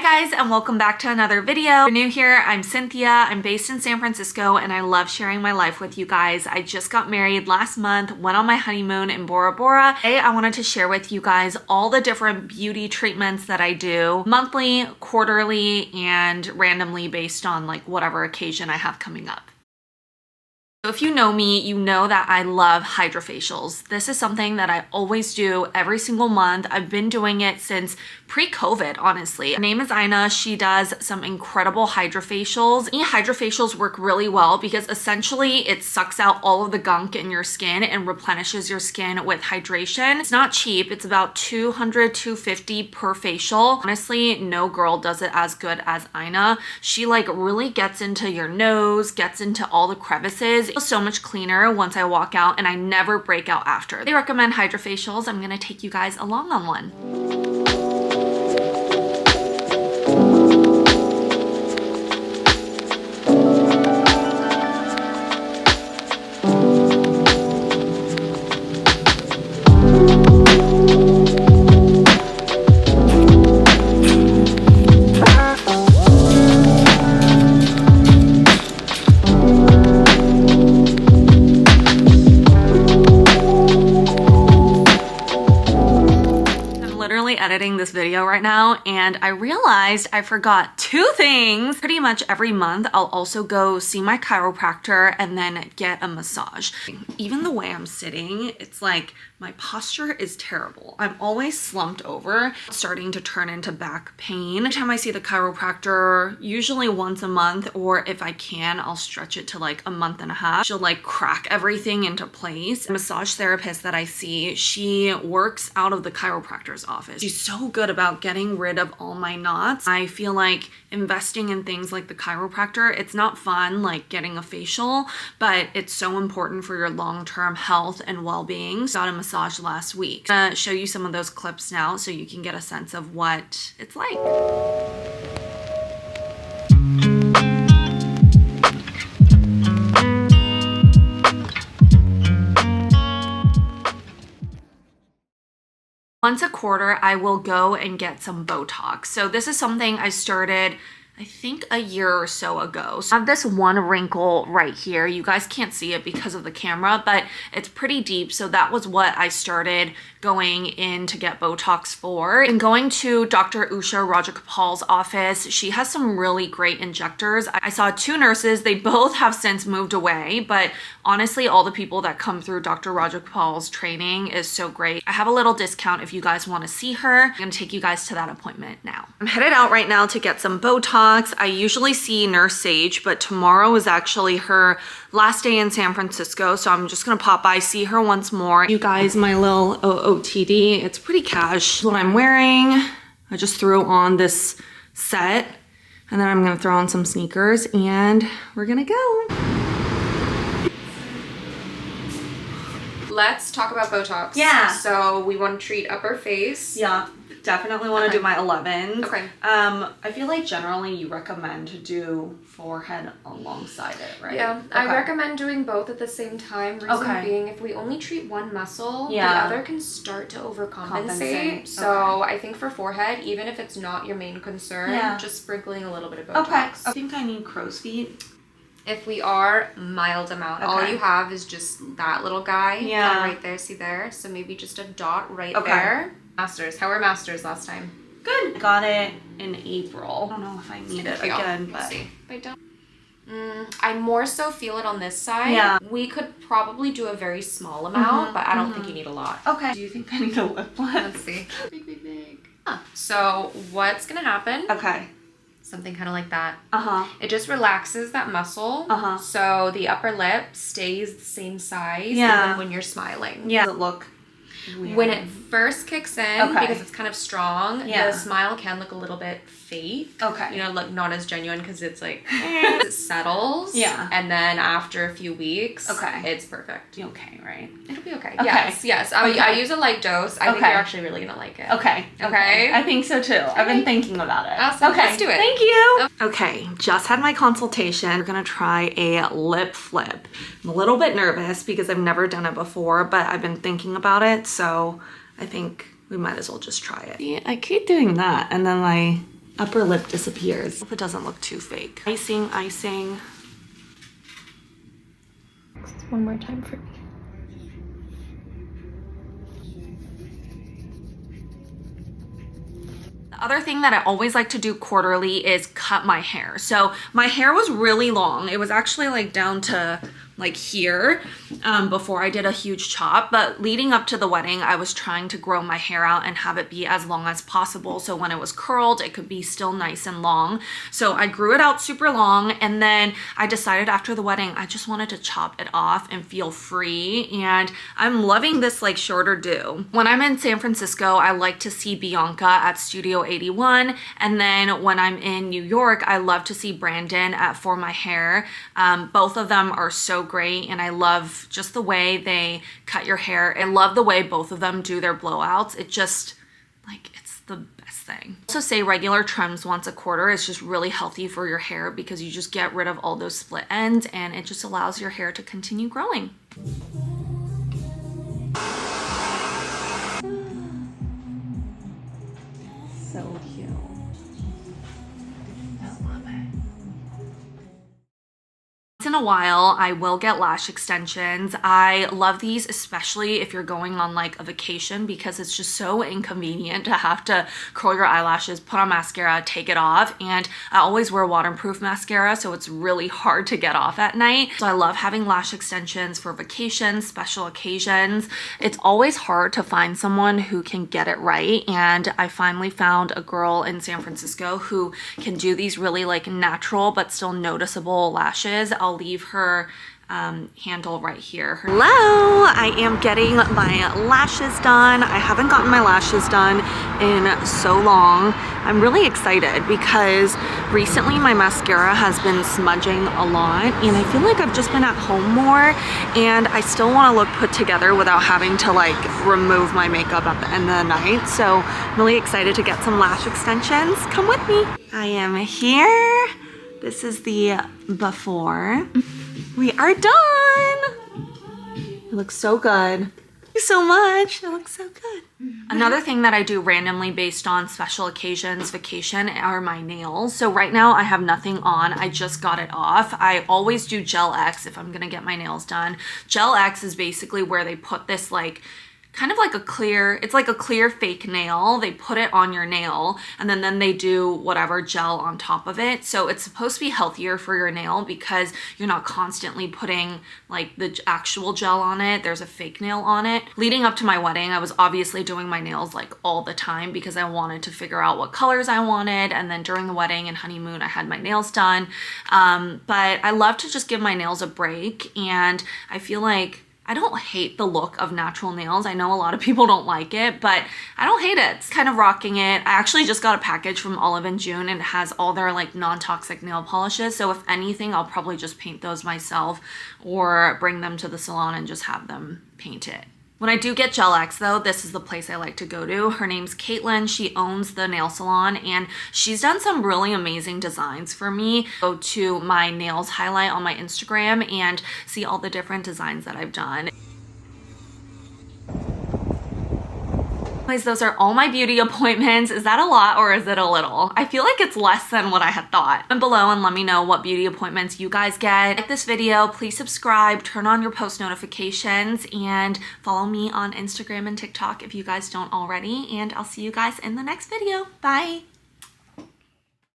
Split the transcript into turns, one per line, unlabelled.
guys, and welcome back to another video. If you're new here, I'm Cynthia. I'm based in San Francisco and I love sharing my life with you guys. I just got married last month, went on my honeymoon in Bora Bora. Today I wanted to share with you guys all the different beauty treatments that I do monthly, quarterly, and randomly based on like whatever occasion I have coming up. So if you know me, you know that I love Hydrafacials. This is something that I always do every single month. I've been doing it since pre-COVID, honestly. Her name is Ina. She does some incredible Hydrafacials. Hydrafacials work really well because essentially it sucks out all of the gunk in your skin and replenishes your skin with hydration. It's not cheap. It's about $200, $250 per facial. Honestly, no girl does it as good as Ina. She like really gets into your nose, gets into all the crevices. It feels so much cleaner once I walk out and I never break out after. They recommend Hydrafacials. I'm gonna take you guys along on one. Editing this video right now and I realized I forgot two things. Pretty much every month I'll also go see my chiropractor and then get a massage. Even the way I'm sitting, it's like my posture is terrible. I'm always slumped over, starting to turn into back pain. Every time I see the chiropractor, usually once a month, or if I can, I'll stretch it to like a month and a half. She'll like crack everything into place. The massage therapist that I see, she works out of the chiropractor's office. She's so good about getting rid of all my knots. I feel like investing in things like the chiropractor, it's not fun like getting a facial, but it's so important for your long-term health and well-being. Got a massage last week. I'm gonna show you some of those clips now so you can get a sense of what it's like. Once a quarter, I will go and get some Botox. So this is something I started I think a year or so ago. So I have this one wrinkle right here. You guys can't see it because of the camera, but it's pretty deep. So that was what I started going in to get Botox for. And going to Dr. Usha Rajagopal's office, she has some really great injectors. I saw two nurses. They both have since moved away, but honestly, all the people that come through Dr. Rajagopal's training is so great. I have a little discount if you guys want to see her. I'm gonna take you guys to that appointment now. I'm headed out right now to get some Botox. I usually see Nurse Sage, but tomorrow is actually her last day in San Francisco, so I'm just gonna pop by, see her once more. You guys, my little OOTD, it's pretty cash. What I'm wearing, I just threw on this set, and then I'm gonna throw on some sneakers, and we're gonna go.
Let's talk about Botox.
Yeah.
So we want to treat upper face.
Yeah. Definitely want to do my 11s.
Okay.
I feel like generally you recommend to do forehead alongside it, right?
Yeah.
Okay.
I recommend doing both at the same time. Reason being, if we only treat one muscle, the other can start to overcompensate. So I think for forehead, even if it's not your main concern, just sprinkling a little bit of Botox.
Okay. I think I need crow's feet.
If we are, mild amount. All you have is just that little guy.
Yeah.
Right there. See there? So maybe just a dot right there. Masters. How were Masters last time?
Good. Got it in April. I don't know if I need it again, but
see. I don't. I more so feel it on this side.
Yeah.
We could probably do a very small amount, but I don't think you need a lot.
Okay. Do you think I need a lip liner?
Let's see. Big. So what's gonna happen?
Okay.
Something kind of like that. It just relaxes that muscle. So the upper lip stays the same size even when you're smiling.
Yeah. Does it look weird?
When it first kicks in, because it's kind of strong, the smile can look a little bit fake. Okay. You know, look not as genuine because it's like, it settles. Yeah. And then after a few weeks, it's perfect.
Okay, right?
It'll be okay. Yes. I use a light dose. I think you're actually really going to like it. Okay.
I think so too. I've been thinking about it.
Awesome. Okay. Let's do it.
Thank you. Okay, just had my consultation. We're going to try a lip flip. I'm a little bit nervous because I've never done it before, but I've been thinking about it. So I think we might as well just try it. See, I keep doing that and then I upper lip disappears. Hope it doesn't look too fake. Icing, icing.
One more time for me.
The other thing that I always like to do quarterly is cut my hair. So my hair was really long. It was actually like down to like here before I did a huge chop, but leading up to the wedding I was trying to grow my hair out and have it be as long as possible, so when it was curled it could be still nice and long. So I grew it out super long, and then I decided after the wedding I just wanted to chop it off and feel free, and I'm loving this like shorter do. When I'm in San Francisco I like to see Bianca at Studio 81, and then when I'm in New York I love to see Brandon at For My Hair. Both of them are so great, and I love just the way they cut your hair. I love the way both of them do their blowouts. It just, like, it's the best thing. Also say regular trims once a quarter is just really healthy for your hair because you just get rid of all those split ends and it just allows your hair to continue growing. So cute. In a while I will get lash extensions. I love these, especially if you're going on like a vacation, because it's just so inconvenient to have to curl your eyelashes, put on mascara, take it off, and I always wear waterproof mascara, so it's really hard to get off at night. So I love having lash extensions for vacations, special occasions. It's always hard to find someone who can get it right, and I finally found a girl in San Francisco who can do these really like natural but still noticeable lashes. I'll leave her handle right here. Hello, I am getting my lashes done. I haven't gotten my lashes done in so long. I'm really excited because recently my mascara has been smudging a lot, and I feel like I've just been at home more, and I still want to look put together without having to like remove my makeup at the end of the night. So I'm really excited to get some lash extensions. Come with me. I am here. This is the before. We are done. It looks so good. Thank you so much. It looks so good. Another thing that I do randomly based on special occasions, vacation, are my nails. So right now I have nothing on. I just got it off. I always do Gel X if I'm gonna get my nails done. Gel X is basically where they put this like kind of like a clear, it's like a clear fake nail. They put it on your nail and then they do whatever gel on top of it. So it's supposed to be healthier for your nail because you're not constantly putting like the actual gel on it. There's a fake nail on it. Leading up to my wedding, I was obviously doing my nails like all the time because I wanted to figure out what colors I wanted. And then during the wedding and honeymoon, I had my nails done. But I love to just give my nails a break, and I feel like I don't hate the look of natural nails. I know a lot of people don't like it, but I don't hate it. It's kind of rocking it. I actually just got a package from Olive & June, and it has all their like non-toxic nail polishes. So if anything, I'll probably just paint those myself or bring them to the salon and just have them paint it. When I do get Gel X though, this is the place I like to go to. Her name's Caitlin. She owns the nail salon, and she's done some really amazing designs for me. Go to my nails highlight on my Instagram and see all the different designs that I've done. Anyways, those are all my beauty appointments. Is that a lot or is it a little? I feel like it's less than what I had thought. Comment below and let me know what beauty appointments you guys get. Like this video, please subscribe, turn on your post notifications, and follow me on Instagram and TikTok if you guys don't already. And I'll see you guys in the next video. Bye.